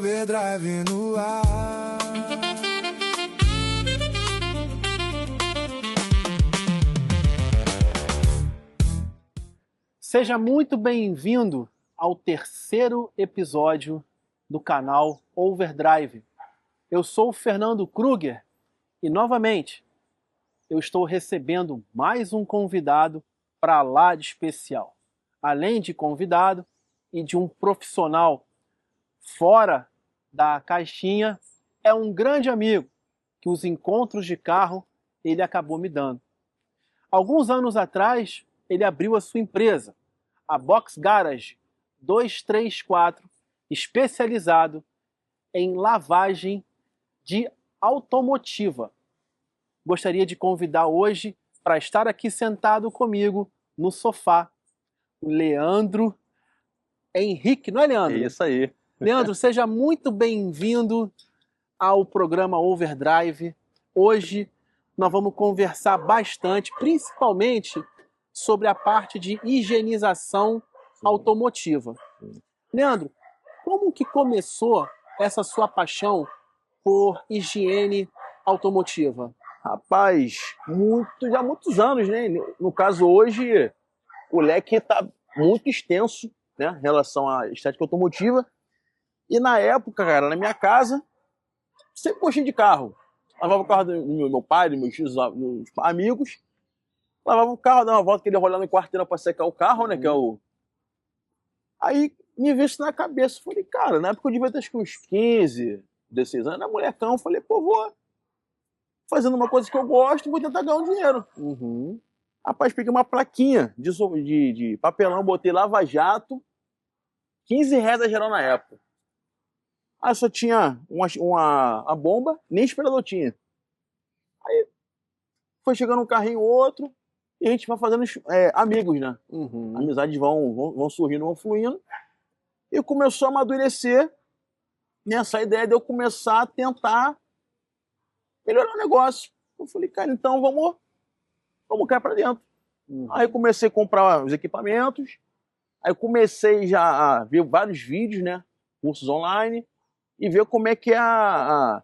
Overdrive no ar. Seja muito bem-vindo ao terceiro episódio do canal Overdrive. Eu sou o Fernando Kruger e, novamente, eu estou recebendo mais um convidado para lá de especial. Além de convidado e de um profissional fora da caixinha, é um grande amigo que os encontros de carro ele acabou me dando. Alguns anos atrás, ele abriu a sua empresa, a Box Garage 234, especializado em lavagem de automotiva. Gostaria de convidar hoje para estar aqui sentado comigo no sofá o Leandro Henrique, não é, Leandro? É isso aí. Leandro, seja muito bem-vindo ao programa Overdrive. Hoje nós vamos conversar bastante, principalmente sobre a parte de higienização automotiva. Leandro, como que começou essa sua paixão por higiene automotiva? Rapaz, já há muitos anos, né? No caso, hoje, o leque está muito extenso, né? Em relação à estética automotiva. E na época, cara, na minha casa, sempre gostei de carro. Lavava o carro do meu pai, dos meus tios, dos amigos. Lavava o carro, dava uma volta, queria rolar no quarteirão pra secar o carro, né? Que é o... Aí me veio isso na cabeça. Falei, cara, na época eu devia ter acho que uns 15, 16 anos, era molecão. Falei, pô, vou fazendo uma coisa que eu gosto e vou tentar ganhar um dinheiro. Rapaz, peguei uma plaquinha de papelão, botei Lava Jato, R$15 a geral na época. Aí só tinha uma bomba, nem esperador tinha. Aí foi chegando um carrinho outro, e a gente vai fazendo amigos, né? Amizades vão surgindo, vão fluindo. E começou a amadurecer nessa ideia de eu começar a tentar melhorar o negócio. Eu falei, cara, então vamos cair pra dentro. Aí comecei a comprar os equipamentos, aí comecei já a ver vários vídeos, né? Cursos online, e ver como é que é a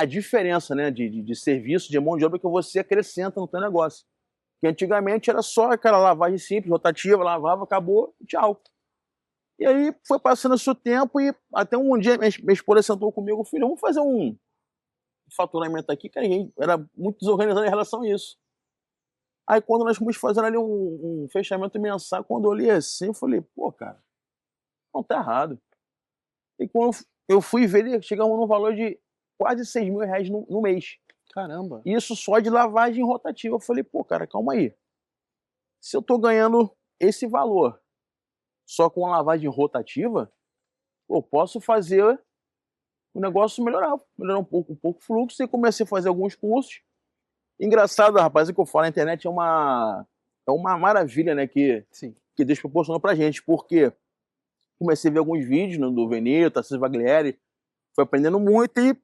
diferença, né? De serviço, de mão de obra que você acrescenta no teu negócio. Que antigamente era só aquela lavagem simples, rotativa, lavava, acabou, tchau. E aí foi passando o seu tempo e até um dia minha esposa sentou comigo, filho, vamos fazer um faturamento aqui, que ninguém era muito desorganizado em relação a isso. Aí quando nós fomos fazendo ali um fechamento mensal, quando eu olhei assim, eu falei, pô, cara, não, tá errado. E quando eu fui ver, chegamos num valor de quase R$6.000 no mês. Caramba! Isso só de lavagem rotativa. Eu falei, pô, cara, calma aí. Se eu tô ganhando esse valor só com a lavagem rotativa, eu posso fazer o negócio melhorar um pouco o fluxo. E comecei a fazer alguns cursos. Engraçado, rapaz, o que eu falo, a internet é uma maravilha, né, que Deus proporcionou pra gente, porque comecei a ver alguns vídeos, né, do Veneta, Tarcísio Vaglieri, foi aprendendo muito e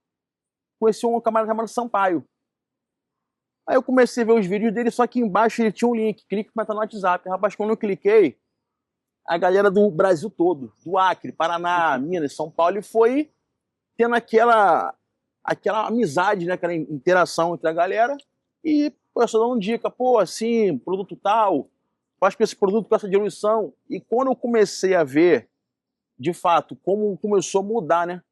conheci um camarada chamado Sampaio. Aí eu comecei a ver os vídeos dele, só que embaixo ele tinha um link, clique para entrar no WhatsApp. Rapaz, quando eu cliquei, a galera do Brasil todo, do Acre, Paraná, Minas, São Paulo, e foi tendo aquela amizade, né, aquela interação entre a galera, e pô, só dando dica, pô, assim, produto tal, faz com esse produto com essa diluição. E quando eu comecei a ver, de fato, como começou a mudar, né,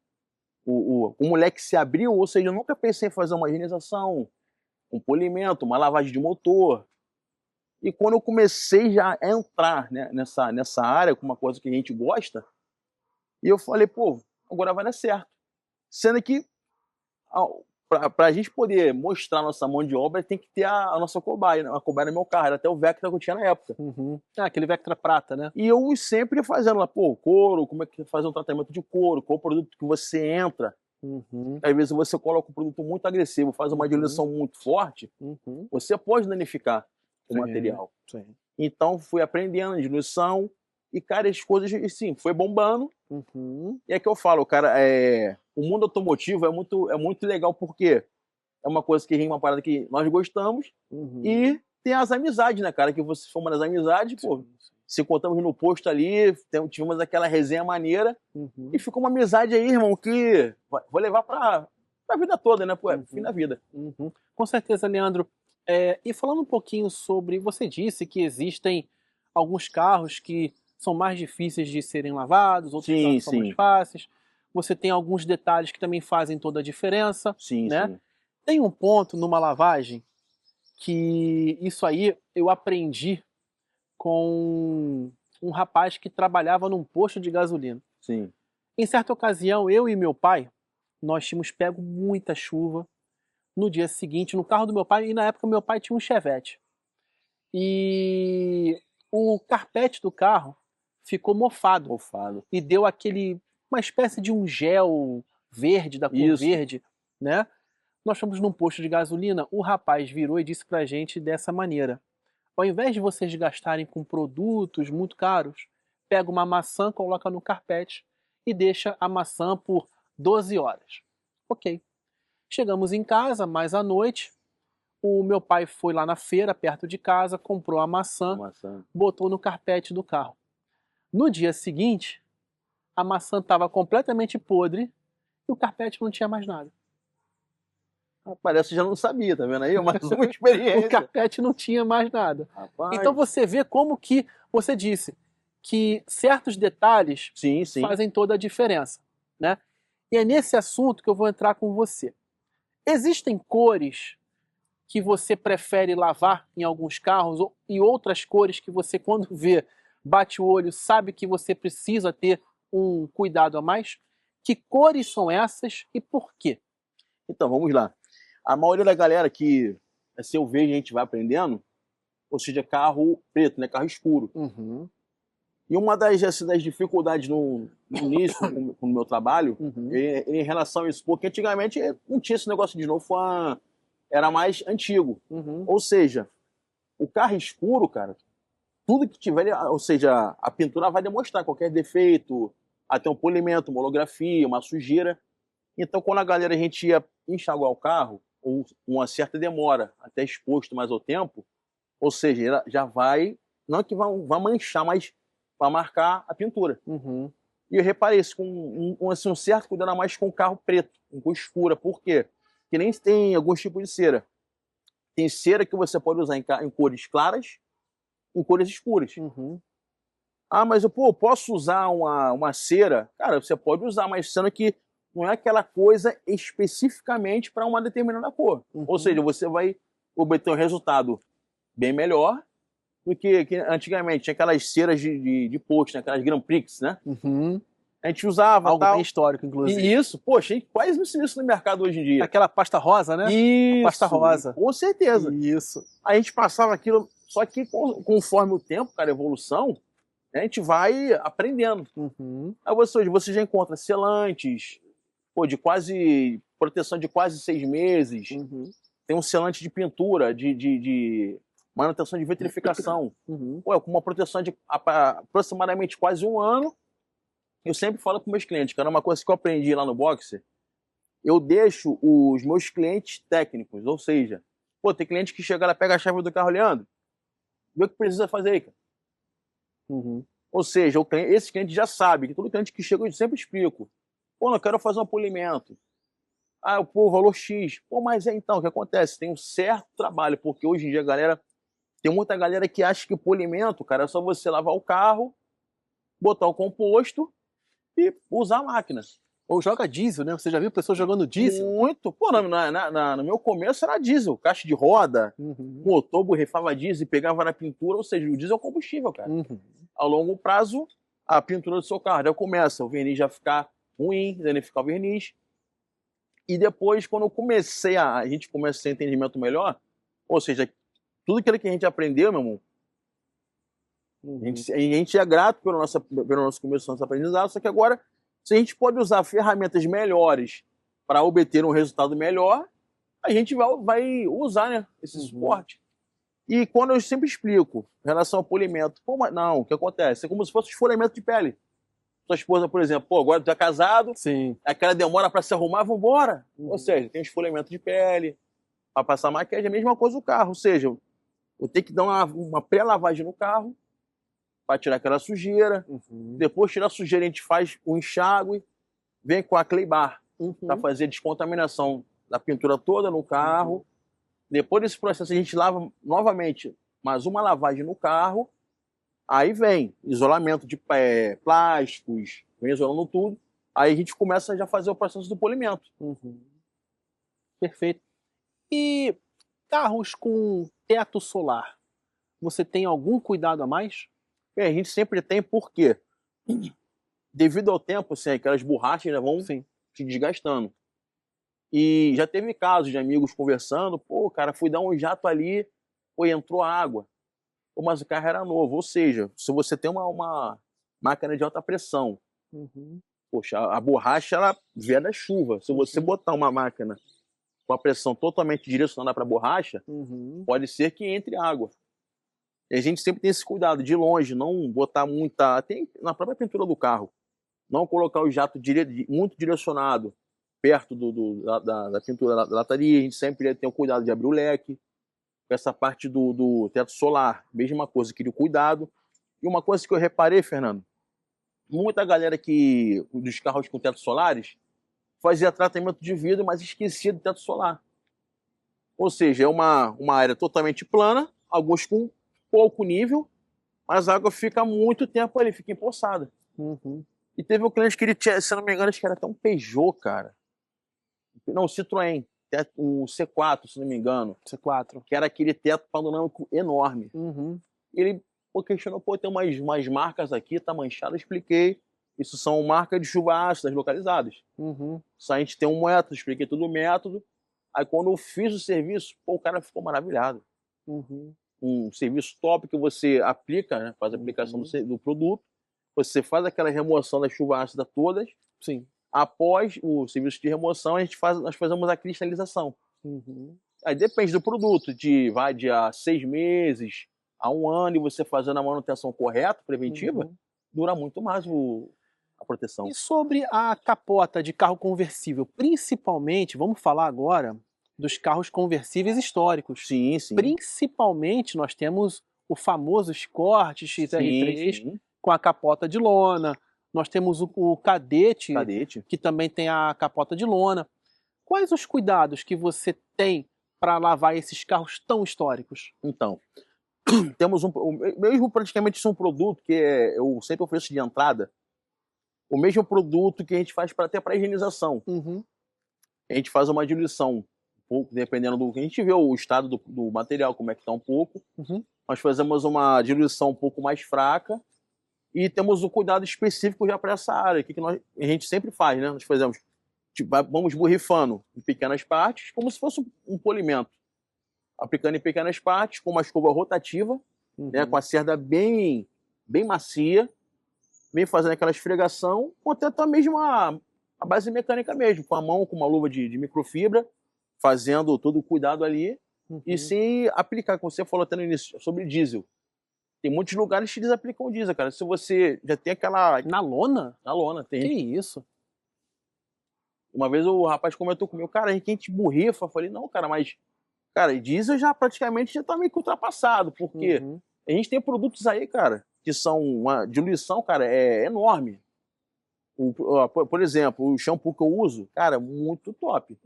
o moleque se abriu, ou seja, eu nunca pensei em fazer uma higienização, um polimento, uma lavagem de motor. E quando eu comecei já a entrar, né, nessa área, com uma coisa que a gente gosta, e eu falei, pô, agora vai dar certo. Sendo que, para a gente poder mostrar a nossa mão de obra, tem que ter a nossa cobaia, né? A cobaia no meu carro, era até o Vectra que eu tinha na época. Aquele Vectra prata, né? E eu sempre fazendo lá, pô, couro, como é que faz um tratamento de couro, qual o produto que você entra. Às vezes você coloca um produto muito agressivo, faz uma diluição muito forte, você pode danificar o material. Então fui aprendendo diluição e, cara, as coisas, assim, foi bombando. E é que eu falo, cara, o mundo automotivo é muito legal porque é uma coisa que rima, uma parada que nós gostamos e tem as amizades, né, cara, que você forma nas amizades, pô, se encontramos no posto ali, tivemos aquela resenha maneira, e ficou uma amizade aí, irmão, que vou levar pra vida toda, né? Pô, é fim da vida. Com certeza, Leandro. E falando um pouquinho sobre, você disse que existem alguns carros que são mais difíceis de serem lavados, outros Sim, carros são mais sim. fáceis. Você tem alguns detalhes que também fazem toda a diferença, Sim, né? sim. Tem um ponto numa lavagem que isso aí eu aprendi com um rapaz que trabalhava num posto de gasolina. Sim. Em certa ocasião, eu e meu pai, nós tínhamos pego muita chuva no dia seguinte no carro do meu pai, e na época meu pai tinha um Chevette. E o carpete do carro ficou mofado Mofado. e deu uma espécie de um gel verde, da cor Isso. verde, né? Nós fomos num posto de gasolina, o rapaz virou e disse pra gente dessa maneira: ao invés de vocês gastarem com produtos muito caros, pega uma maçã, coloca no carpete e deixa a maçã por 12 horas. Ok. Chegamos em casa, mais à noite, o meu pai foi lá na feira, perto de casa, comprou a maçã, botou no carpete do carro. No dia seguinte, a maçã estava completamente podre e o carpete não tinha mais nada. Parece que já não sabia, tá vendo aí? Mais uma experiência. O carpete não tinha mais nada. Rapaz. Então você vê como que, você disse, que certos detalhes Sim, sim. fazem toda a diferença, né? E é nesse assunto que eu vou entrar com você. Existem cores que você prefere lavar em alguns carros e outras cores que você, quando vê, bate o olho, sabe que você precisa ter um cuidado a mais? Que cores são essas e por quê? Então, vamos lá. A maioria da galera que, se eu vejo, a gente vai aprendendo, ou seja, carro preto, né? Carro escuro. E uma das dificuldades no início, com o meu trabalho, em relação a isso, porque antigamente não tinha esse negócio de novo, era mais antigo. Ou seja, o carro escuro, cara, tudo que tiver, ou seja, a pintura vai demonstrar qualquer defeito, até um polimento, uma holografia, uma sujeira. Então, quando a gente ia enxaguar o carro, ou uma certa demora, até exposto mais ao tempo, ou seja, já vai, não é que vai manchar, mas vai marcar a pintura. E eu reparei isso com um certo cuidado a mais com o carro preto, com cor escura. Por quê? Porque nem tem alguns tipos de cera. Tem cera que você pode usar em cores claras, em cores escuras. Ah, mas eu posso usar uma cera? Cara, você pode usar, mas sendo que não é aquela coisa especificamente para uma determinada cor. Ou seja, você vai obter um resultado bem melhor do que antigamente. Tinha aquelas ceras de post, né? Aquelas Grand Prix, né? A gente usava algo tal. bem histórico, inclusive. E isso, poxa, a gente quase não se vê isso no mercado hoje em dia. Aquela pasta rosa, né? Isso, a pasta rosa. Com certeza. Isso. A gente passava aquilo, só que conforme o tempo, cara, a evolução, a gente vai aprendendo. Aí você já encontra selantes, de proteção de quase 6 meses. Tem um selante de pintura, de manutenção de vitrificação. Com uma proteção de aproximadamente quase 1 ano. Eu sempre falo para meus clientes, cara, uma coisa que eu aprendi lá no Boxer, eu deixo os meus clientes técnicos, ou seja, tem cliente que chega lá, pega a chave do carro, Leandro, vê o que precisa fazer aí, cara. Ou seja, esse cliente já sabe, que todo cliente que chega eu sempre explico. Não quero fazer um polimento. Valor X. Mas então, o que acontece? Tem um certo trabalho, porque hoje em dia, tem muita galera que acha que polimento, cara, é só você lavar o carro, botar o composto e usar a máquina. Ou joga diesel, né? Você já viu pessoas jogando diesel? Muito. No meu começo era diesel, caixa de roda, motor borrifava diesel e pegava na pintura, ou seja, o diesel é o combustível, cara. A longo prazo, a pintura do seu carro já começa, o verniz já ficar ruim, danificar o verniz. E depois, quando a gente começa a ter entendimento melhor, ou seja, tudo aquilo que a gente aprendeu, meu irmão, a gente é grato pelo nosso começo, nosso aprendizado, só que agora, se a gente pode usar ferramentas melhores para obter um resultado melhor, a gente vai usar, né, esse suporte. E quando eu sempre explico em relação ao polimento, não, o que acontece? É como se fosse esfolhamento de pele. Sua esposa, por exemplo, agora tu é casado, aquela demora para se arrumar, vambora. Ou seja, tem um esfolhamento de pele, para passar maquiagem, é a mesma coisa o carro. Ou seja, eu tenho que dar uma pré-lavagem no carro, para tirar aquela sujeira. Depois de tirar a sujeira, a gente faz o enxágue, vem com a clay bar para fazer a descontaminação da pintura toda no carro. Depois desse processo, a gente lava novamente mais uma lavagem no carro. Aí vem isolamento de plásticos, vem isolando tudo. Aí a gente começa já a fazer o processo do polimento. Perfeito. E carros com teto solar, você tem algum cuidado a mais? Bem, a gente sempre tem, porque devido ao tempo, assim, aquelas borrachas, né, vão se desgastando. E já teve casos de amigos conversando, pô, cara, fui dar um jato ali, pô, entrou água. Pô, mas o carro era novo. Ou seja, se você tem uma máquina de alta pressão, poxa, a borracha, ela vem da chuva. Se você botar uma máquina com a pressão totalmente direcionada para a borracha, pode ser que entre água. E a gente sempre tem esse cuidado de longe, não botar muita... Tem na própria pintura do carro. Não colocar o jato muito direcionado perto da pintura da lataria. A gente sempre tem o cuidado de abrir o leque. Essa parte do teto solar, mesma coisa, queria o cuidado. E uma coisa que eu reparei, Fernando, muita galera dos carros com teto solares fazia tratamento de vidro, mas esquecia do teto solar. Ou seja, é uma área totalmente plana, alguns com pouco nível, mas a água fica muito tempo ali, fica empoçada. E teve um cliente que ele tinha, se não me engano, acho que era até um Peugeot, cara. Não, Citroën. O C4, se não me engano. C4. Que era aquele teto panorâmico enorme. Ele questionou, pô, tem umas marcas aqui, tá manchado. Eu expliquei. Isso são marcas de chuva ácidas localizadas. Só a gente tem um método, expliquei todo o método. Aí quando eu fiz o serviço, pô, o cara ficou maravilhado. Um serviço top que você aplica, né, faz a aplicação do produto. Você faz aquela remoção da chuva ácida todas. Após o serviço de remoção, nós fazemos a cristalização. Aí depende do produto, vai de 6 meses a 1 ano, e você fazendo a manutenção correta, preventiva, dura muito mais a proteção. E sobre a capota de carro conversível, principalmente, vamos falar agora dos carros conversíveis históricos. Sim. Principalmente nós temos o famoso Escort XR3 com a capota de lona. Nós temos o Cadete, que também tem a capota de lona. Quais os cuidados que você tem para lavar esses carros tão históricos? Então, temos mesmo praticamente isso é um produto que eu sempre ofereço de entrada, o mesmo produto que a gente faz até para higienização. A gente faz uma diluição, um pouco, dependendo do que a gente vê, o estado do material, como é que está um pouco. Nós fazemos uma diluição um pouco mais fraca, e temos o cuidado específico já para essa área, que a gente sempre faz, né? Nós fazemos, vamos borrifando em pequenas partes, como se fosse um polimento. Aplicando em pequenas partes, com uma escova rotativa, né, com a cerda bem macia, vem fazendo aquela esfregação, ou até mesmo a base mecânica mesmo, com a mão, com uma luva de microfibra, fazendo todo o cuidado ali, e sem aplicar, como você falou até no início, sobre diesel. Tem muitos lugares que eles aplicam diesel, cara. Se você já tem aquela... Na lona? Na lona, tem. Que isso? Uma vez o rapaz comentou comigo, cara, a gente borrifa. Eu falei, não, cara, mas... Cara, diesel já praticamente já tá meio que ultrapassado, porque a gente tem produtos aí, cara, que são uma diluição, cara, é enorme. Por exemplo, o shampoo que eu uso, cara, muito top.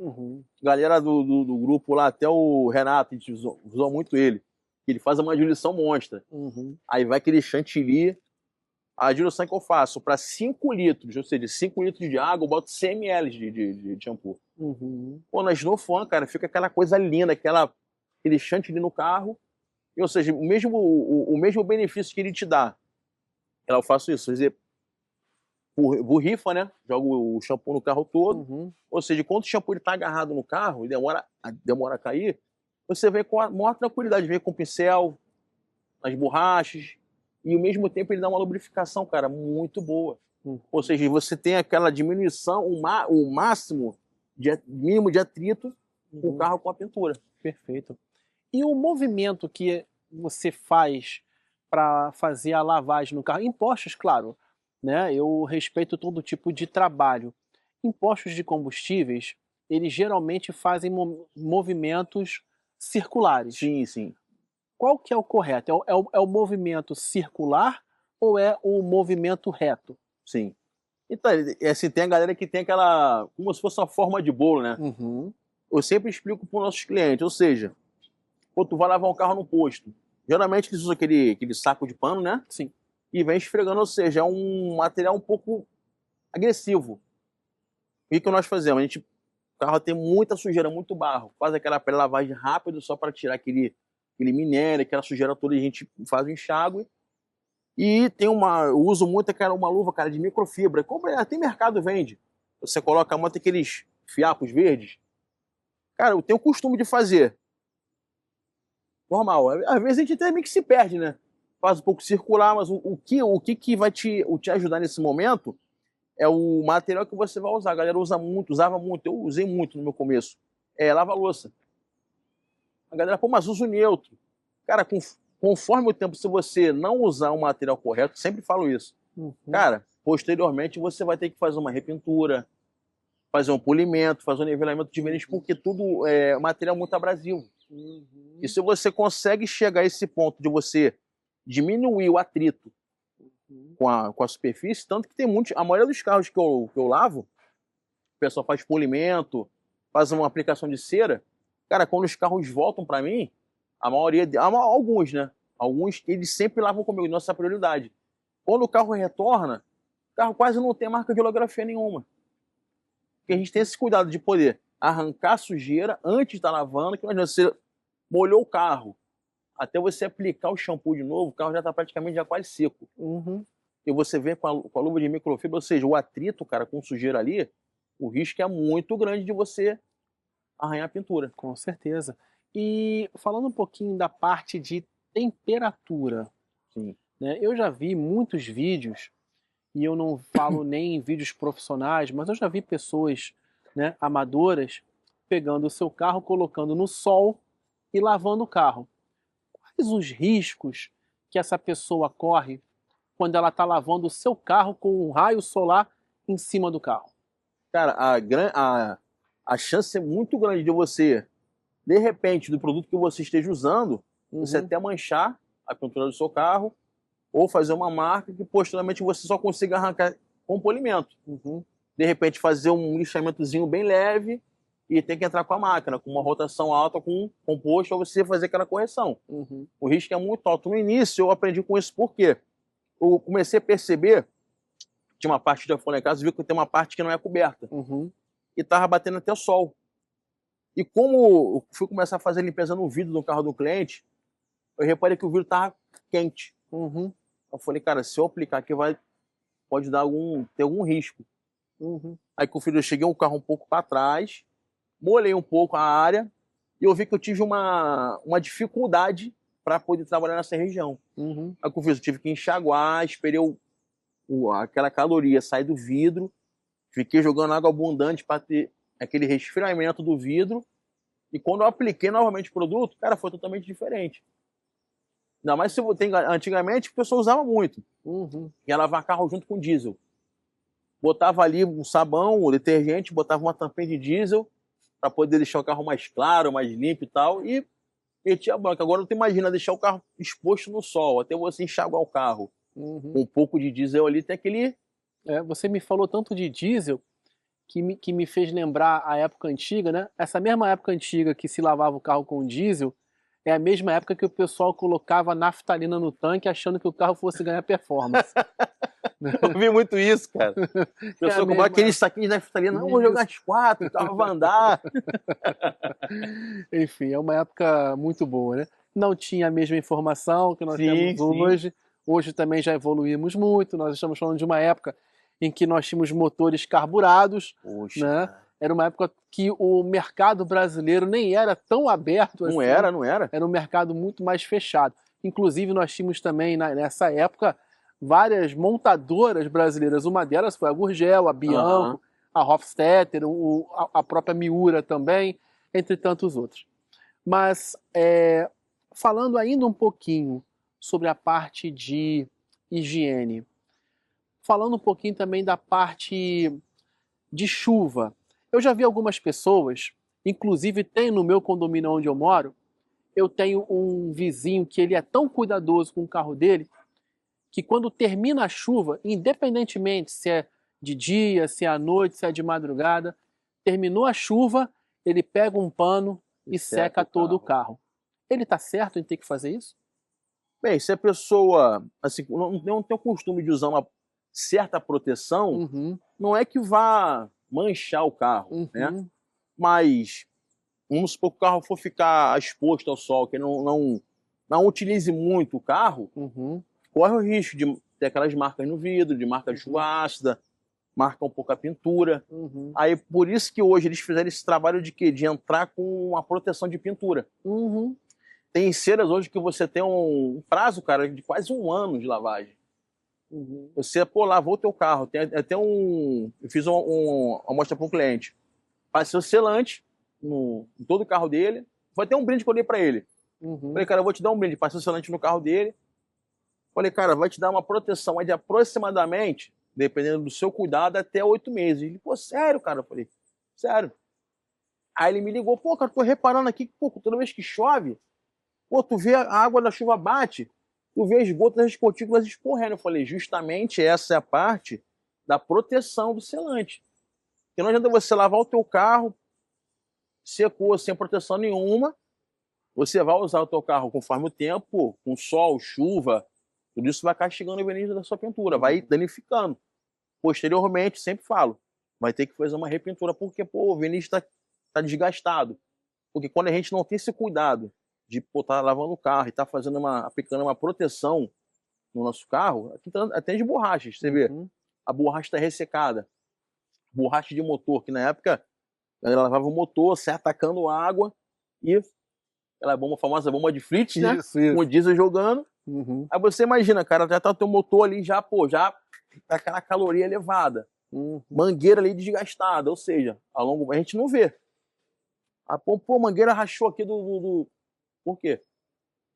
Galera do grupo lá, até o Renato, a gente usou muito ele. Ele faz uma diluição monstra. Aí vai aquele chantilly. A diluição que eu faço para 5 litros, ou seja, 5 litros de água, eu boto 100 ml de shampoo. Pô, na Snowfun, cara, fica aquela coisa linda, aquele chantilly no carro. E, ou seja, o mesmo benefício que ele te dá. Eu faço isso, quer dizer, borrifa, né? Jogo o shampoo no carro todo. Ou seja, quando o shampoo está agarrado no carro e demora a cair, você vem com a maior tranquilidade, vem com o pincel, as borrachas, e ao mesmo tempo ele dá uma lubrificação, cara, muito boa. Ou seja, você tem aquela diminuição, o máximo, mínimo de atrito com o carro com a pintura. Perfeito. E o movimento que você faz para fazer a lavagem no carro, em postos, claro, né? Eu respeito todo tipo de trabalho. Em postos de combustíveis, eles geralmente fazem movimentos circulares. Sim. Qual que é o correto? É o movimento circular ou é o movimento reto? Sim. Então, assim, tem a galera que tem aquela, como se fosse uma forma de bolo, né? Uhum. Eu sempre explico para os nossos clientes, ou seja, quando tu vai lavar um carro no posto, geralmente eles usam aquele saco de pano, né? Sim. E vem esfregando, ou seja, é um material um pouco agressivo. O que nós fazemos? O carro tem muita sujeira, muito barro, faz aquela pré-lavagem rápida só para tirar aquele minério, aquela sujeira toda, a gente faz o enxágue. E eu uso muito uma luva, cara, de microfibra. Tem mercado, vende. Você coloca muito aqueles fiapos verdes. Cara, eu tenho o costume de fazer. Normal. Às vezes a gente até meio que se perde, né? Faz um pouco circular, mas o que vai te ajudar nesse momento é o material que você vai usar. A galera usava muito, eu usei muito no meu começo. É lava-louça. A galera, pô, mas uso neutro. Cara, conforme o tempo, se você não usar o material correto, sempre falo isso. Uhum. Cara, posteriormente você vai ter que fazer uma repintura, fazer um polimento, fazer um nivelamento de verniz, porque tudo é material muito abrasivo. Uhum. E se você consegue chegar a esse ponto de você diminuir o atrito com a superfície, tanto que tem a maioria dos carros que eu lavo, o pessoal faz polimento, faz uma aplicação de cera. Cara, quando os carros voltam para mim, a maioria, alguns, né? Alguns, eles sempre lavam comigo, nossa prioridade. Quando o carro retorna, o carro quase não tem marca de holografia nenhuma. Porque a gente tem esse cuidado de poder arrancar a sujeira antes de estar lavando, que você molhou o carro, até você aplicar o shampoo de novo, o carro já está praticamente já quase seco. Uhum. E você vem com a luva de microfibra, ou seja, o atrito, cara, com sujeira ali, o risco é muito grande de você arranhar a pintura. Com certeza. E falando um pouquinho da parte de temperatura, Sim. né? Eu já vi muitos vídeos, e eu não falo nem em vídeos profissionais, mas eu já vi pessoas, né, amadoras, pegando o seu carro, colocando no sol e lavando o carro. Quais os riscos que essa pessoa corre quando ela está lavando o seu carro com um raio solar em cima do carro? Cara, a chance é muito grande de você, de repente, do produto que você esteja usando, você até manchar a pintura do seu carro, ou fazer uma marca que posteriormente você só consiga arrancar com polimento. De repente fazer um lixamentozinho bem leve e tem que entrar com a máquina, com uma rotação alta, com composto, para você fazer aquela correção. O risco é muito alto. No início eu aprendi com isso porque eu comecei a perceber, tinha uma parte de iPhone em casa, viu que tem uma parte que não é coberta. E tava batendo até o sol. E como eu fui começar a fazer limpeza no vidro do carro do cliente, eu reparei que o vidro tava quente. Eu falei, cara, se eu aplicar aqui pode ter algum risco. Aí que eu cheguei o carro um pouco para trás, molhei um pouco a área e eu vi que eu tive uma dificuldade para poder trabalhar nessa região. Aí que eu tive que enxaguar, esperei aquela caloria sair do vidro, fiquei jogando água abundante para ter aquele resfriamento do vidro, e quando eu apliquei novamente o produto, cara, foi totalmente diferente. Ainda mais se antigamente, a pessoa usava muito. Ia lavar carro junto com diesel. Botava ali um sabão, um detergente, botava uma tampinha de diesel para poder deixar o carro mais claro, mais limpo e tal, e metia a banca. Agora tu imagina deixar o carro exposto no sol, até você enxaguar o carro. Com um pouco de diesel ali, tem aquele... Você me falou tanto de diesel que me fez lembrar a época antiga, né? Essa mesma época antiga que se lavava o carro com diesel é a mesma época que o pessoal colocava naftalina no tanque achando que o carro fosse ganhar performance. Eu vi muito isso, cara. A pessoa comprava aqueles saquinhos de naftalina, não, vou jogar as 4, o carro vai andar. Enfim, é uma época muito boa, né? Não tinha a mesma informação que nós temos hoje. Hoje também já evoluímos muito. Nós estamos falando de uma época em que nós tínhamos motores carburados, né? Era uma época que o mercado brasileiro nem era tão aberto assim. Não era. Era um mercado muito mais fechado. Inclusive, nós tínhamos também, nessa época, várias montadoras brasileiras. Uma delas foi a Gurgel, a Bianco, a Hofstetter, a própria Miura também, entre tantos outros. Mas, falando ainda um pouquinho sobre a parte de higiene, falando um pouquinho também da parte de chuva. Eu já vi algumas pessoas, inclusive tem no meu condomínio onde eu moro, eu tenho um vizinho que ele é tão cuidadoso com o carro dele, que quando termina a chuva, independentemente se é de dia, se é à noite, se é de madrugada, terminou a chuva, ele pega um pano e seca todo o carro. Ele está certo em ter que fazer isso? Bem, se a pessoa assim, não tem o costume de usar uma certa proteção, Uhum, não é que vá manchar o carro, né? uhum, Mas vamos supor que o carro for ficar exposto ao sol, que não utilize muito o carro, uhum, corre o risco de ter aquelas marcas no vidro, de marca de chuva ácida, marca um pouco a pintura. uhum, Aí por isso que hoje eles fizeram esse trabalho de quê? De entrar com uma proteção de pintura. uhum. Tem ceras hoje que você tem um prazo, cara, de quase 1 ano de lavagem. Uhum. Você, pô, lavou o teu carro. Tem até eu fiz uma amostra para um cliente. Passei o selante em todo o carro dele. Foi até um brinde que eu dei para ele. Uhum. Falei, cara, eu vou te dar um brinde. Passei o selante no carro dele. Falei, cara, vai te dar uma proteção de aproximadamente, dependendo do seu cuidado, até 8 meses. Ele, pô, sério, cara? Eu falei, sério. Aí ele me ligou, pô, cara, tô reparando aqui que, pô, toda vez que chove, pô, tu vê a água da chuva bate, tu vê as gotas das gotículas escorrendo. Eu falei, justamente essa é a parte da proteção do selante. Porque não adianta você lavar o teu carro, secou sem proteção nenhuma, você vai usar o teu carro conforme o tempo, com sol, chuva, tudo isso vai castigando o verniz da sua pintura, vai danificando. Posteriormente, sempre falo, vai ter que fazer uma repintura, porque pô, o verniz está desgastado. Porque quando a gente não tem esse cuidado de estar lavando o carro e estar aplicando uma proteção no nosso carro, aqui tá, até de borrachas, você vê, a borracha está ressecada. Borracha de motor, que na época ela lavava o motor, sai atacando água e aquela famosa bomba de Fritz, né? Isso, isso. Com o diesel jogando. Uhum. Aí você imagina, cara, já tá o teu motor ali, já tá aquela caloria elevada. Uhum. Mangueira ali desgastada, ou seja, a gente não vê. A mangueira rachou aqui Por quê?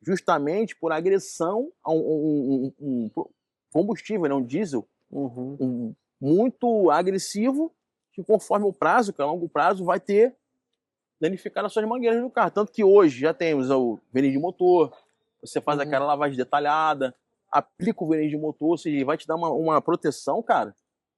Justamente por agressão a um combustível, né? Um diesel Uhum. muito agressivo, que conforme o prazo, que a longo prazo, vai ter danificado as suas mangueiras do carro. Tanto que hoje já temos o verniz de motor, você faz aquela lavagem detalhada, aplica o verniz de motor, ou seja, vai te dar uma proteção, cara,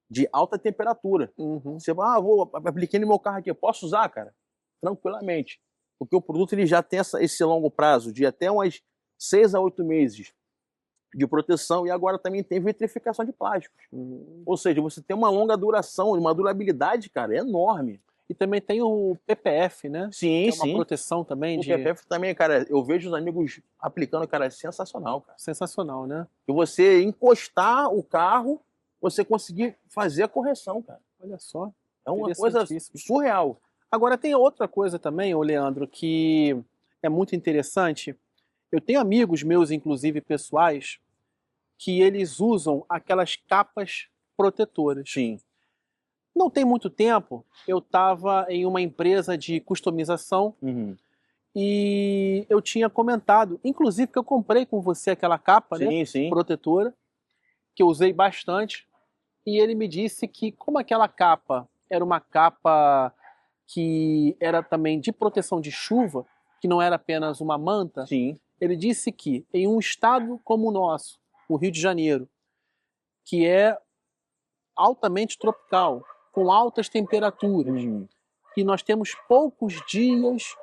de alta temperatura. Uhum. Você vai, apliquei no meu carro aqui, posso usar, cara? Tranquilamente. Porque o produto ele já tem esse longo prazo, de até umas 6 a 8 meses de proteção, e agora também tem vitrificação de plásticos. Ou seja, você tem uma longa duração, uma durabilidade, cara, enorme. E também tem o PPF, né? Sim, que é uma sim. proteção também O PPF também, cara, eu vejo os amigos aplicando, cara, é sensacional, cara. Sensacional, né? E você encostar o carro, você conseguir fazer a correção, cara. Olha só. É uma coisa surreal. Agora tem outra coisa também, ô Leandro, que é muito interessante. Eu tenho amigos meus, inclusive pessoais, que eles usam aquelas capas protetoras. Sim. Não tem muito tempo, eu estava em uma empresa de customização e eu tinha comentado, inclusive que eu comprei com você aquela capa, né, Sim. protetora, que eu usei bastante, e ele me disse que como aquela capa era uma capa que era também de proteção de chuva, que não era apenas uma manta, Sim. ele disse que em um estado como o nosso, o Rio de Janeiro, que é altamente tropical, com altas temperaturas, e nós temos poucos dias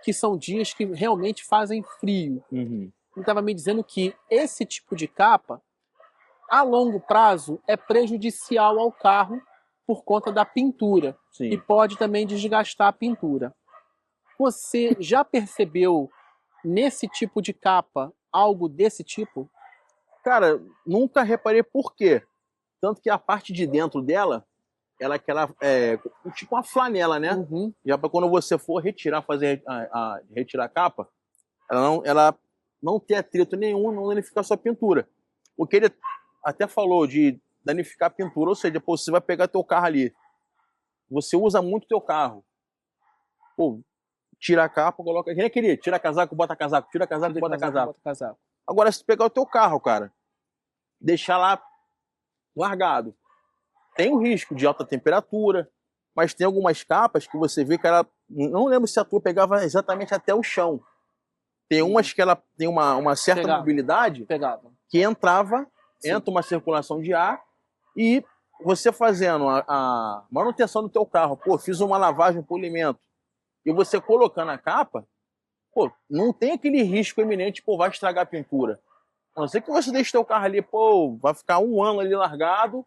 que são dias que realmente fazem frio. Ele estava me dizendo que esse tipo de capa, a longo prazo, é prejudicial ao carro por conta da pintura. Sim. E pode também desgastar a pintura. Você já percebeu nesse tipo de capa algo desse tipo? Cara, nunca reparei por quê. Tanto que a parte de dentro dela, ela é aquela, tipo uma flanela, né? Já para quando você for retirar, retirar a capa, ela não ter atrito nenhum, não danificar a sua pintura. Porque ele até falou de danificar a pintura, ou seja, pô, você vai pegar teu carro ali, você usa muito teu carro, pô, tira a capa, coloca, nem queria, tira casaco, bota casaco, tira casaco, bota casaco. Agora, se pegar o teu carro, cara, deixar lá largado, tem o risco de alta temperatura, mas tem algumas capas que você vê que ela, não lembro se a tua pegava exatamente até o chão. Tem umas que ela tem uma certa mobilidade que entrava entra uma circulação de ar e você fazendo a manutenção do teu carro, pô, fiz uma lavagem, polimento, e você colocando a capa, pô, não tem aquele risco iminente, pô, vai estragar a pintura. A não ser que você deixe teu carro ali, pô, vai ficar um ano ali largado,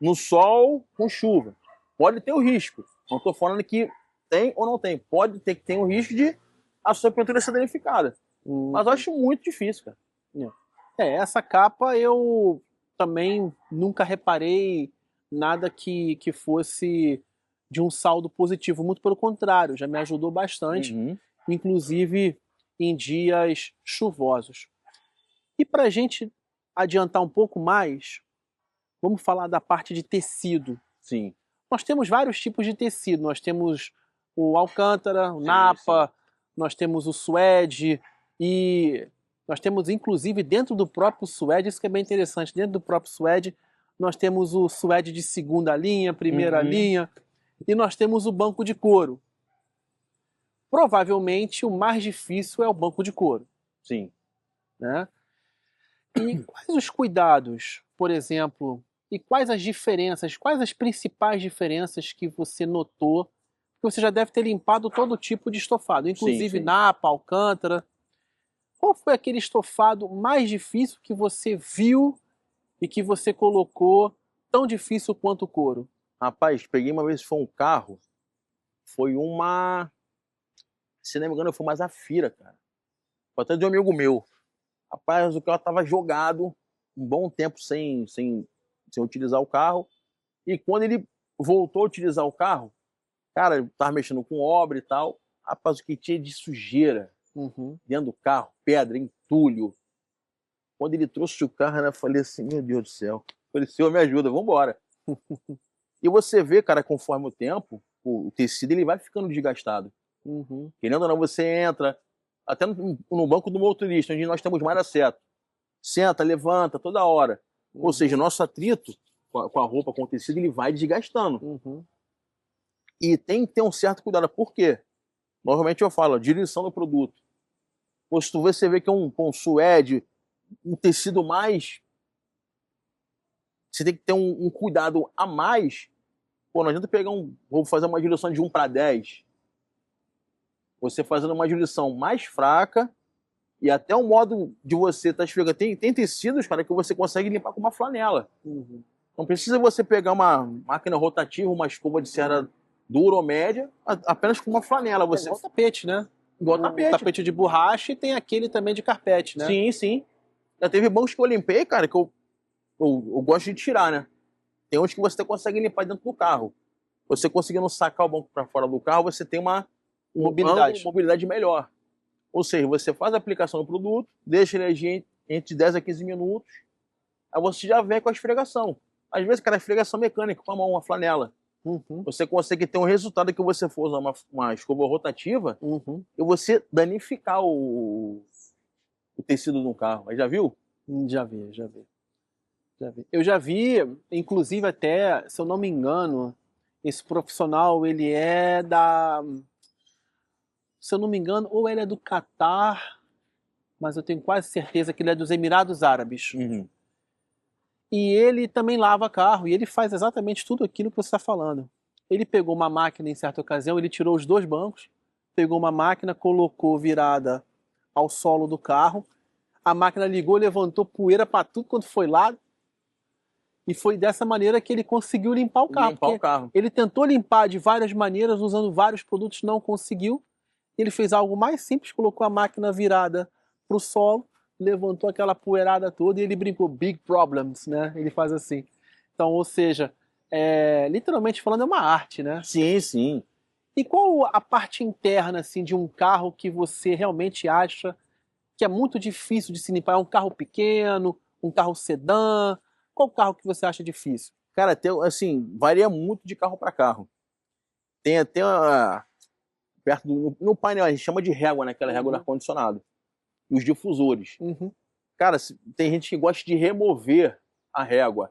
no sol, com chuva. Pode ter o risco. Não estou falando que tem ou não tem. Pode ter que ter o risco de a sua pintura ser danificada. Mas eu acho muito difícil, cara. Essa capa eu também nunca reparei nada que fosse de um saldo positivo. Muito pelo contrário, já me ajudou bastante, inclusive em dias chuvosos. E para a gente adiantar um pouco mais, vamos falar da parte de tecido. Sim. Nós temos vários tipos de tecido. Nós temos o alcântara, o napa, nós temos o suede e nós temos, inclusive, dentro do próprio suede, isso que é bem interessante, dentro do próprio suede, nós temos o suede de segunda linha, primeira linha, e nós temos o banco de couro. Provavelmente o mais difícil é o banco de couro. Sim. Né? E quais os cuidados, por exemplo, e quais as diferenças, quais as principais diferenças que você notou? Porque você já deve ter limpado todo tipo de estofado, inclusive napa, alcântara. Qual foi aquele estofado mais difícil que você viu e que você colocou tão difícil quanto o couro? Rapaz, peguei uma vez, foi um carro, foi uma... Se não me engano, foi uma Zafira, cara. Foi até de um amigo meu. Rapaz, o carro tava jogado um bom tempo sem utilizar o carro. E quando ele voltou a utilizar o carro, cara, ele tava mexendo com obra e tal. Rapaz, o que tinha de sujeira dentro do carro, pedra, entulho. Quando ele trouxe o carro, eu falei assim, meu Deus do céu. Eu falei, Senhor, me ajuda, vambora. E você vê, cara, conforme o tempo, o tecido ele vai ficando desgastado. Querendo ou não, você entra, até no banco do motorista, onde nós temos mais acesso. Senta, levanta, toda hora. Ou seja, o nosso atrito com a roupa, com o tecido, ele vai desgastando. E tem que ter um certo cuidado. Por quê? Normalmente eu falo, direção do produto. Ou se você vê que é um suede, um tecido mais... Você tem que ter um cuidado a mais. Pô, não adianta pegar vou fazer uma diluição de 1 para 10. Você fazendo uma diluição mais fraca e até o modo de você estar esfregando. Tem tecidos, cara, que você consegue limpar com uma flanela. Não precisa você pegar uma máquina rotativa, uma escova de cera dura ou média, apenas com uma flanela. Você... igual tapete, né? Igual tapete. Tapete de borracha e tem aquele também de carpete, né? Sim, sim. Já teve bancos que eu limpei, cara, que eu gosto de tirar, né? Tem uns que você consegue limpar dentro do carro. Você conseguindo sacar o banco para fora do carro, você tem uma mobilidade melhor. Ou seja, você faz a aplicação do produto, deixa ele agir entre 10 a 15 minutos, aí você já vem com a esfregação. Às vezes, cara, a esfregação mecânica, com a mão, uma flanela. Você consegue ter um resultado que você for usar uma escova rotativa e você danificar o tecido do carro. Aí já viu? Já vi. Eu já vi, inclusive até, se eu não me engano, esse profissional, ele é se eu não me engano, ou ele é do Catar, mas eu tenho quase certeza que ele é dos Emirados Árabes. E ele também lava carro, e ele faz exatamente tudo aquilo que você está falando. Ele pegou uma máquina em certa ocasião, ele tirou os 2 bancos, pegou uma máquina, colocou virada ao solo do carro, a máquina ligou, levantou poeira para tudo quanto foi lado, e foi dessa maneira que ele conseguiu limpar o carro. Ele tentou limpar de várias maneiras, usando vários produtos, não conseguiu. Ele fez algo mais simples, colocou a máquina virada para o solo, levantou aquela poeirada toda e ele brincou, big problems, né? Ele faz assim. Então, ou seja, literalmente falando, é uma arte, né? Sim, sim. E qual a parte interna assim, de um carro que você realmente acha que é muito difícil de se limpar? É um carro pequeno, um carro sedã? Qual carro que você acha difícil? Cara, assim, varia muito de carro para carro. Tem até perto no painel, a gente chama de régua, né? Aquela régua do ar-condicionado. E os difusores. Cara, tem gente que gosta de remover a régua.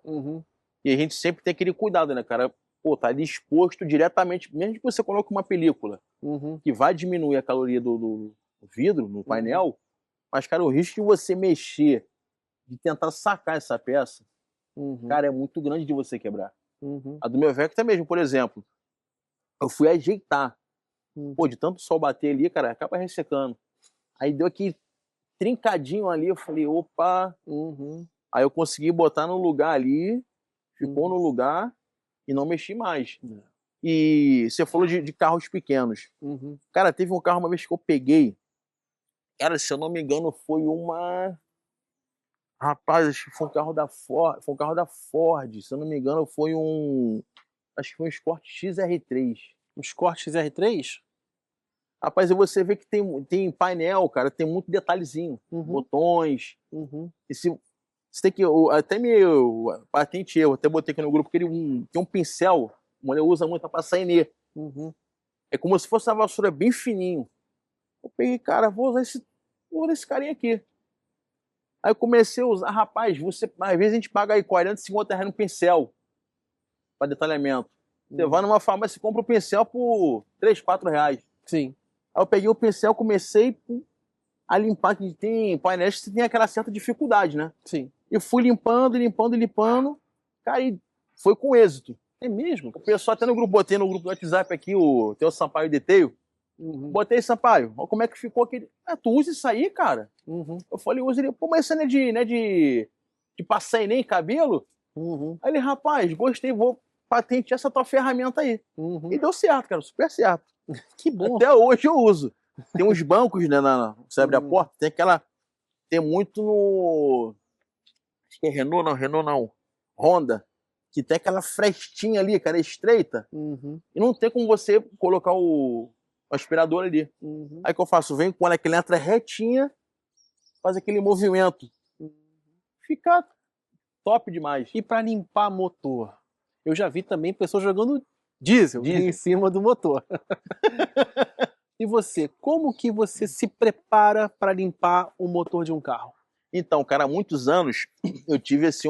E a gente sempre tem aquele cuidado, né, cara? Pô, tá ali exposto diretamente, mesmo que você coloque uma película, que vai diminuir a caloria do vidro, no painel, mas, cara, o risco de você mexer de tentar sacar essa peça, Uhum. cara, é muito grande de você quebrar. Uhum. A do meu Vectra mesmo, por exemplo, eu fui ajeitar. Uhum. Pô, de tanto sol bater ali, cara, acaba ressecando. Aí deu aquele trincadinho ali, eu falei, opa. Uhum. Aí eu consegui botar no lugar ali, ficou Uhum. no lugar e não mexi mais. É. E você falou de carros pequenos. Uhum. Cara, teve um carro uma vez que eu peguei. Cara, se eu não me engano, foi uma. Rapaz, acho que foi um carro da Ford. Foi um carro da Ford. Se eu não me engano, foi um. Acho que foi um Escort XR3. Um Escort XR3? Rapaz, e você vê que tem painel, cara, tem muito detalhezinho. Uhum. Botões. Uhum. E se. Você tem que. Até meio. Patente eu, até botei aqui no grupo que ele tem um pincel. A mulher usa muito pra passar Enê. Uhum. É como se fosse uma vassoura bem fininho. Eu peguei, cara, vou usar esse carinha aqui. Aí eu comecei a usar, rapaz, às vezes a gente paga aí 40, 50 reais no pincel para detalhamento. Você vai numa farmácia e compra o pincel por 3, 4 reais. Sim. Aí eu peguei o pincel, comecei a limpar, que tem painéis que você tem aquela certa dificuldade, né? Sim. E fui limpando, limpando, limpando. Cara, e foi com êxito. É mesmo? O pessoal até no grupo, botei no grupo do WhatsApp aqui, o teu Sampaio Detail. Uhum. Botei, Sampaio, olha como é que ficou aquele. Ah, tu usa isso aí, cara? Uhum. Eu falei, usa ele. Pô, mas isso não é de passar nem cabelo? Uhum. Aí ele, rapaz, gostei, vou patentear essa tua ferramenta aí. Uhum. E deu certo, cara, super certo. Que bom. Até hoje eu uso. Tem uns bancos, né, você abre a porta, tem aquela. Tem muito no. Acho que é Renault não. Honda. Que tem aquela frestinha ali, cara, estreita. Uhum. E não tem como você colocar o aspirador ali. Uhum. Aí o que eu faço? Venho com ela que ela entra retinha, faz aquele movimento. Fica top demais. E para limpar motor? Eu já vi também pessoas jogando diesel em cima do motor. E você, como que você se prepara para limpar o motor de um carro? Então, cara, há muitos anos eu tive assim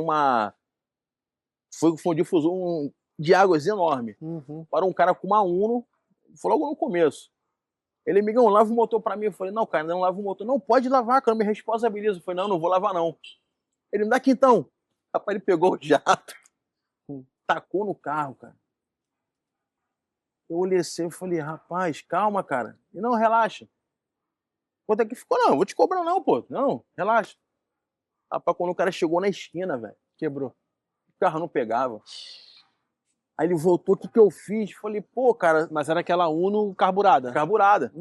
Foi um difusor de águas enorme. Uhum. Para um cara com uma Uno, foi logo no começo. Ele, amigão, lava o motor para mim. Eu falei, não, cara, não lava o motor. Não, pode lavar, cara, eu me responsabilizo. Eu falei, não vou lavar não. Ele, me dá aqui então. Rapaz, ele pegou o jato, tacou no carro, cara. Eu olhei assim e falei, rapaz, calma, cara. E não, relaxa. Quanto é que ficou? Não, eu vou te cobrar não, pô. Não, relaxa. Rapaz, quando o cara chegou na esquina, velho, quebrou. O carro não pegava. Aí ele voltou, o que eu fiz? Falei, pô, cara... Mas era aquela Uno carburada? Carburada.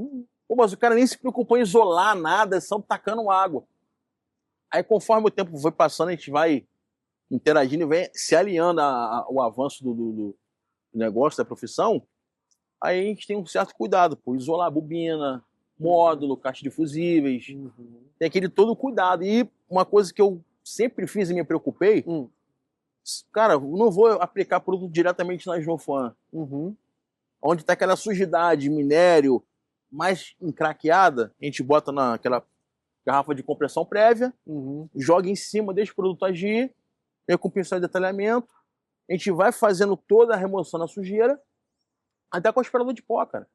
Pô, mas o cara nem se preocupou em isolar nada, só tacando água. Aí conforme o tempo foi passando, a gente vai interagindo e vem se alinhando ao avanço do negócio, da profissão. Aí a gente tem um certo cuidado, por isolar bobina, módulo, caixa de fusíveis. Tem aquele todo cuidado. E uma coisa que eu sempre fiz e me preocupei, cara, eu não vou aplicar produto diretamente na Snowfan. Onde tá aquela sujidade, minério, mais encraqueada, a gente bota naquela garrafa de compressão prévia, joga em cima, deixa o produto agir, vem com pincel de detalhamento, a gente vai fazendo toda a remoção da sujeira, até com o aspirador de pó, cara.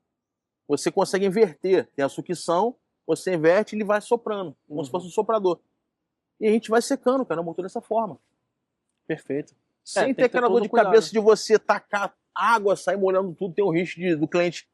Você consegue inverter, tem a sucção, você inverte e ele vai soprando, como se fosse um soprador. E a gente vai secando, cara, o motor dessa forma. Perfeito. Sem ter aquela dor de cabeça de você tacar água, sair molhando tudo, tem o risco do cliente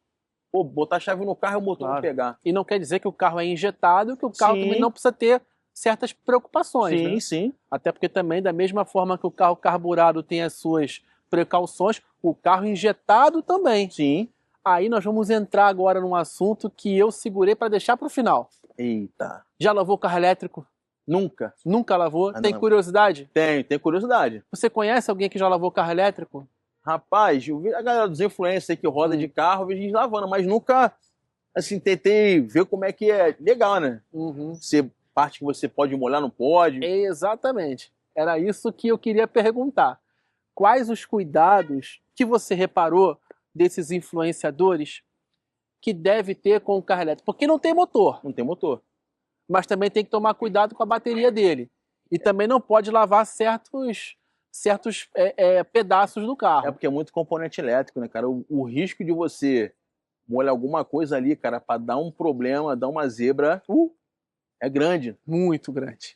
botar a chave no carro e o motor não pegar. E não quer dizer que o carro é injetado, que o carro também não precisa ter certas preocupações, sim, né? Sim. Até porque também, da mesma forma que o carro carburado tem as suas precauções, o carro injetado também. Sim. Aí nós vamos entrar agora num assunto que eu segurei para deixar para o final. Eita. Já lavou carro elétrico? Nunca. Nunca lavou? Tem não. Curiosidade? Tem curiosidade. Você conhece alguém que já lavou carro elétrico? Rapaz, eu vi a galera dos influencers aí que roda de carro, eu vi gente lavando, mas nunca, assim, tentei ver como é que é. Legal, né? Ser parte que você pode molhar, não pode. Exatamente. Era isso que eu queria perguntar. Quais os cuidados que você reparou desses influenciadores que deve ter com o carro elétrico? Porque não tem motor. Não tem motor. Mas também tem que tomar cuidado com a bateria dele. E também não pode lavar certos pedaços do carro. É porque é muito componente elétrico, né, cara? O risco de você molhar alguma coisa ali, cara, pra dar um problema, dar uma zebra, É grande. Muito grande.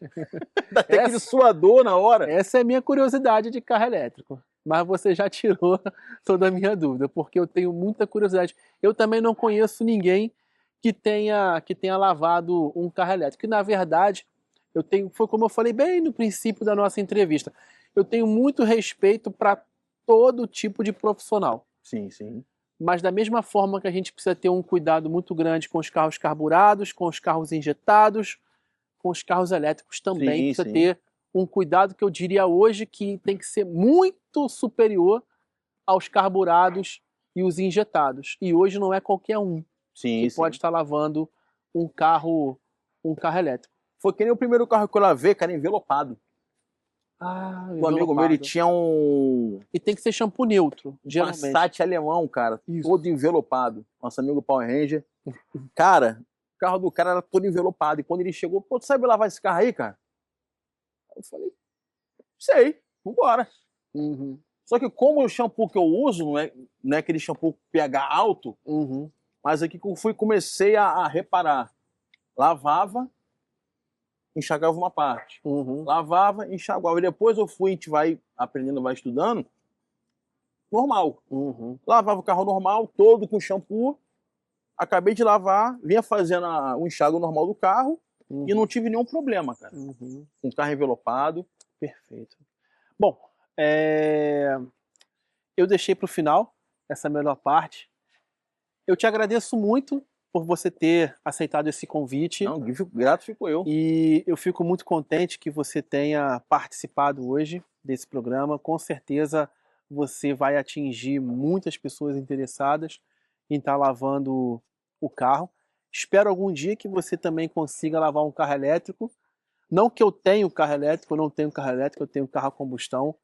Dá até aquele suador na hora. Essa é a minha curiosidade de carro elétrico. Mas você já tirou toda a minha dúvida, porque eu tenho muita curiosidade. Eu também não conheço ninguém que tenha lavado um carro elétrico. E, na verdade, foi como eu falei bem no princípio da nossa entrevista, eu tenho muito respeito para todo tipo de profissional. Sim, sim. Mas da mesma forma que a gente precisa ter um cuidado muito grande com os carros carburados, com os carros injetados, com os carros elétricos também precisa ter um cuidado que eu diria hoje que tem que ser muito superior aos carburados e os injetados. E hoje não é qualquer um que pode estar lavando um carro elétrico. Foi que nem o primeiro carro que eu lavei, cara, envelopado. O amigo meu, ele tinha um... E tem que ser shampoo neutro, geralmente. Passat alemão, cara, todo envelopado. Nosso amigo Power Ranger. Cara, o carro do cara era todo envelopado. E quando ele chegou, pô, tu sabe lavar esse carro aí, cara? Eu falei, sei, vambora. Uhum. Só que como o shampoo que eu uso não é aquele shampoo pH alto, mas aqui que eu comecei a reparar. Lavava, enxagava uma parte. Lavava, enxaguava. E depois a gente vai aprendendo, vai estudando, normal. Lavava o carro normal, todo com shampoo. Acabei de lavar, vinha fazendo o enxágue normal do carro e não tive nenhum problema, cara. Com o carro envelopado. Perfeito. Bom, eu deixei para o final essa melhor parte. Eu te agradeço muito por você ter aceitado esse convite. Não, grato fico eu. E eu fico muito contente que você tenha participado hoje desse programa. Com certeza você vai atingir muitas pessoas interessadas em estar lavando o carro. Espero algum dia que você também consiga lavar um carro elétrico. Não que eu tenha carro elétrico, eu não tenho carro elétrico, eu tenho carro a combustão.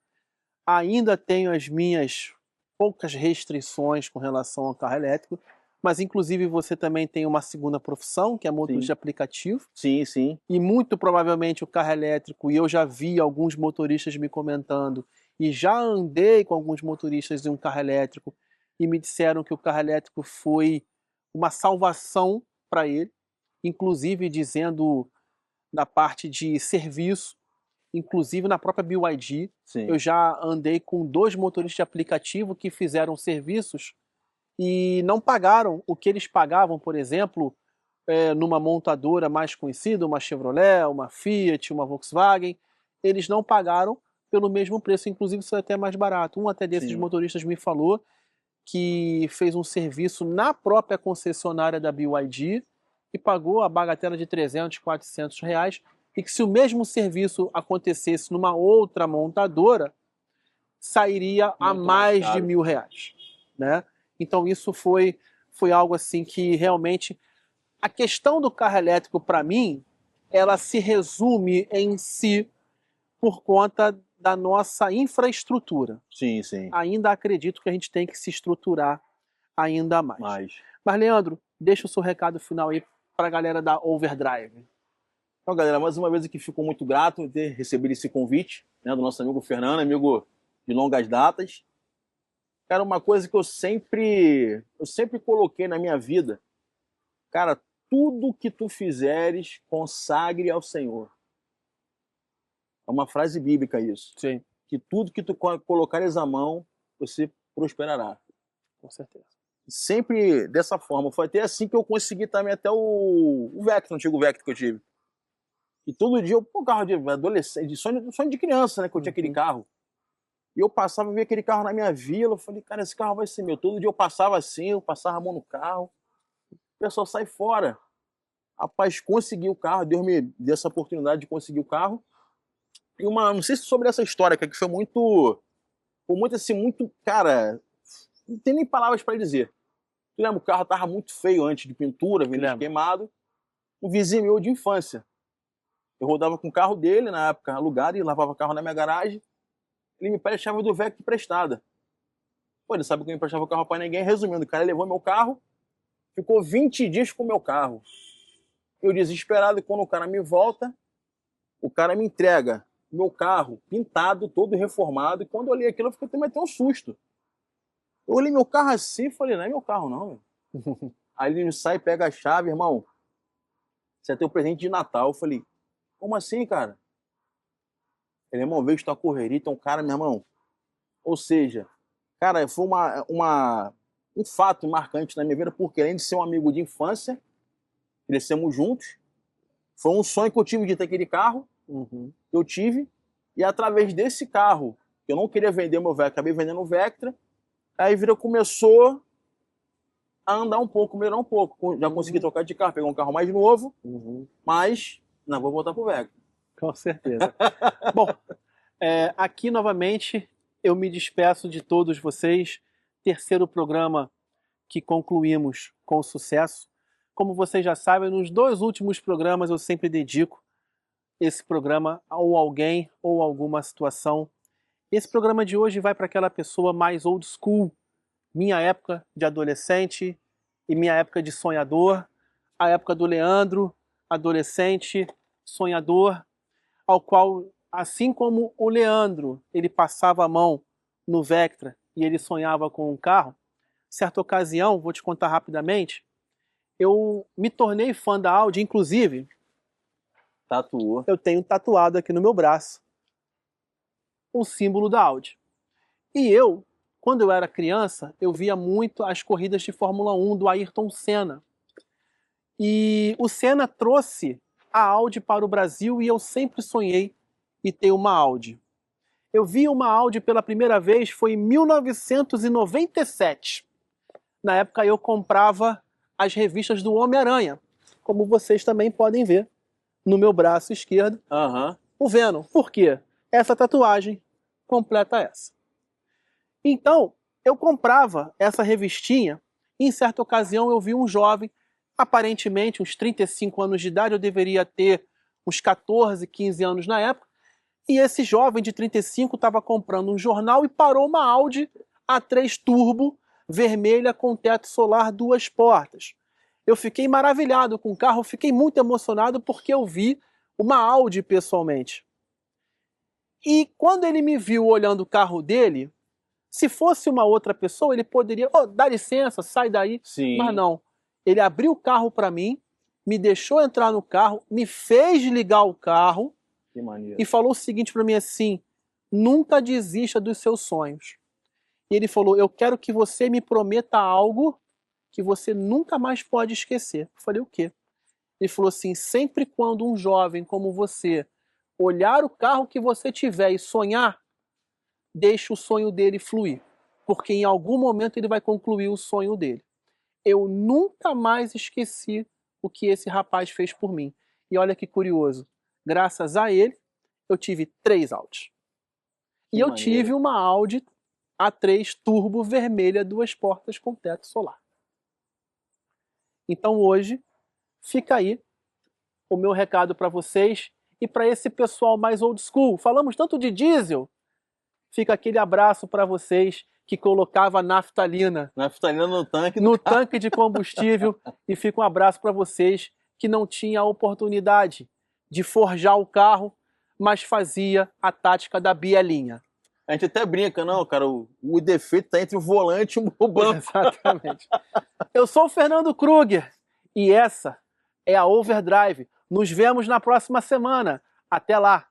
Ainda tenho as minhas poucas restrições com relação ao carro elétrico, mas inclusive você também tem uma segunda profissão, que é motorista de aplicativo. Sim, sim. E muito provavelmente o carro elétrico, e eu já vi alguns motoristas me comentando, e já andei com alguns motoristas de um carro elétrico, e me disseram que o carro elétrico foi uma salvação para ele, inclusive dizendo da parte de serviço, inclusive na própria BYD. Eu já andei com 2 motoristas de aplicativo que fizeram serviços e não pagaram o que eles pagavam, por exemplo, numa montadora mais conhecida, uma Chevrolet, uma Fiat, uma Volkswagen. Eles não pagaram pelo mesmo preço, inclusive isso é até mais barato. Um até desses motoristas me falou que fez um serviço na própria concessionária da BYD e pagou a bagatela de 300, 400 reais, e que se o mesmo serviço acontecesse numa outra montadora, sairia a mais de R$1.000, né? Então isso foi algo assim que realmente... A questão do carro elétrico, para mim, ela se resume em si por conta da nossa infraestrutura. Sim, sim. Ainda acredito que a gente tem que se estruturar ainda mais. Mas, Leandro, deixa o seu recado final aí para a galera da Overdrive. Então, galera, mais uma vez aqui fico muito grato de ter recebido esse convite, né, do nosso amigo Fernando, amigo de longas datas. Cara, uma coisa que eu sempre coloquei na minha vida, cara, tudo que tu fizeres, consagre ao Senhor. É uma frase bíblica isso. Sim. Que tudo que tu colocares a mão, você prosperará. Com certeza. Sempre dessa forma. Foi até assim que eu consegui também até o Vectra, o antigo Vectra que eu tive. E todo dia, carro de adolescente, sonho de criança, né, que eu tinha aquele carro. E eu passava e via aquele carro na minha vila, eu falei, cara, esse carro vai ser meu. Todo dia eu passava assim, eu passava a mão no carro. O pessoal sai fora. Rapaz, consegui o carro, Deus me deu essa oportunidade de conseguir o carro. E não sei se sobre essa história, que foi muito assim, muito, cara, não tem nem palavras para dizer. Tu lembra, o carro tava muito feio antes de pintura, vindo queimado. Um vizinho meu de infância. Eu rodava com o carro dele, na época alugado, e lavava o carro na minha garagem. Ele me pede a chave do Vectra emprestada. Pô, ele sabe que eu não emprestava o carro pra ninguém. Resumindo, o cara levou meu carro, ficou 20 dias com o meu carro. Eu desesperado, quando o cara me volta, o cara me entrega meu carro pintado, todo reformado. E quando eu olhei aquilo, eu fiquei até um susto. Eu olhei meu carro assim e falei, não é meu carro não, velho. Aí ele sai, pega a chave, irmão. você ia ter o presente de Natal. Eu falei, como assim, cara? Ele, irmão, veio tua correria, então, cara, meu irmão. Ou seja, cara, foi um fato marcante na minha vida, porque além de ser um amigo de infância, crescemos juntos, foi um sonho que eu tive de ter aquele carro, Uhum. que eu tive, e através desse carro, que eu não queria vender o meu Vectra, acabei vendendo o Vectra, aí a vida começou a andar um pouco, melhorar um pouco. Já consegui trocar de carro, pegar um carro mais novo, Uhum. mas não vou voltar pro Vectra. Com certeza. Bom, aqui novamente eu me despeço de todos vocês. Terceiro programa que concluímos com sucesso. Como vocês já sabem, nos 2 últimos programas eu sempre dedico esse programa a alguém ou alguma situação. Esse programa de hoje vai para aquela pessoa mais old school, minha época de adolescente e minha época de sonhador, a época do Leandro, adolescente, sonhador, ao qual, assim como o Leandro, ele passava a mão no Vectra e ele sonhava com um carro, certa ocasião, vou te contar rapidamente, eu me tornei fã da Audi, inclusive, Tatuou. eu tenho tatuado aqui no meu braço o símbolo da Audi. E eu, quando eu era criança, eu via muito as corridas de Fórmula 1 do Ayrton Senna. E o Senna trouxe a Audi para o Brasil e eu sempre sonhei em ter uma Audi. Eu vi uma Audi pela primeira vez foi em 1997. Na época eu comprava as revistas do Homem-Aranha, como vocês também podem ver no meu braço esquerdo, Aham. o Venom. Por quê? Essa tatuagem completa essa. Então, eu comprava essa revistinha e em certa ocasião eu vi um jovem, aparentemente uns 35 anos de idade, eu deveria ter uns 14, 15 anos na época, e esse jovem de 35 estava comprando um jornal e parou uma Audi A3 Turbo vermelha com teto solar 2 portas. Eu fiquei maravilhado com o carro, fiquei muito emocionado porque eu vi uma Audi pessoalmente. E quando ele me viu olhando o carro dele, se fosse uma outra pessoa, ele poderia, dá licença, sai daí. Sim. Mas não. Ele abriu o carro para mim, me deixou entrar no carro, me fez ligar o carro Que maneiro. e falou o seguinte para mim assim: nunca desista dos seus sonhos. E ele falou: eu quero que você me prometa algo que você nunca mais pode esquecer. Eu falei: o quê? Ele falou assim: sempre quando um jovem como você olhar o carro que você tiver e sonhar, deixe o sonho dele fluir, porque em algum momento ele vai concluir o sonho dele. Eu nunca mais esqueci o que esse rapaz fez por mim. E olha que curioso, graças a ele, eu tive 3 Audis. E eu maneiro. tive uma Audi A3 Turbo vermelha 2 portas com teto solar. Então hoje, fica aí o meu recado para vocês e para esse pessoal mais old school. Falamos tanto de diesel, fica aquele abraço para vocês que colocava naftalina Naftalina no tanque. no tanque de combustível e fica um abraço para vocês que não tinham a oportunidade de forjar o carro, mas fazia a tática da bielinha. A gente até brinca, não, cara, o defeito tá entre o volante e o banco. Exatamente. Eu sou o Fernando Kruger e essa é a Overdrive. Nos vemos na próxima semana. Até lá!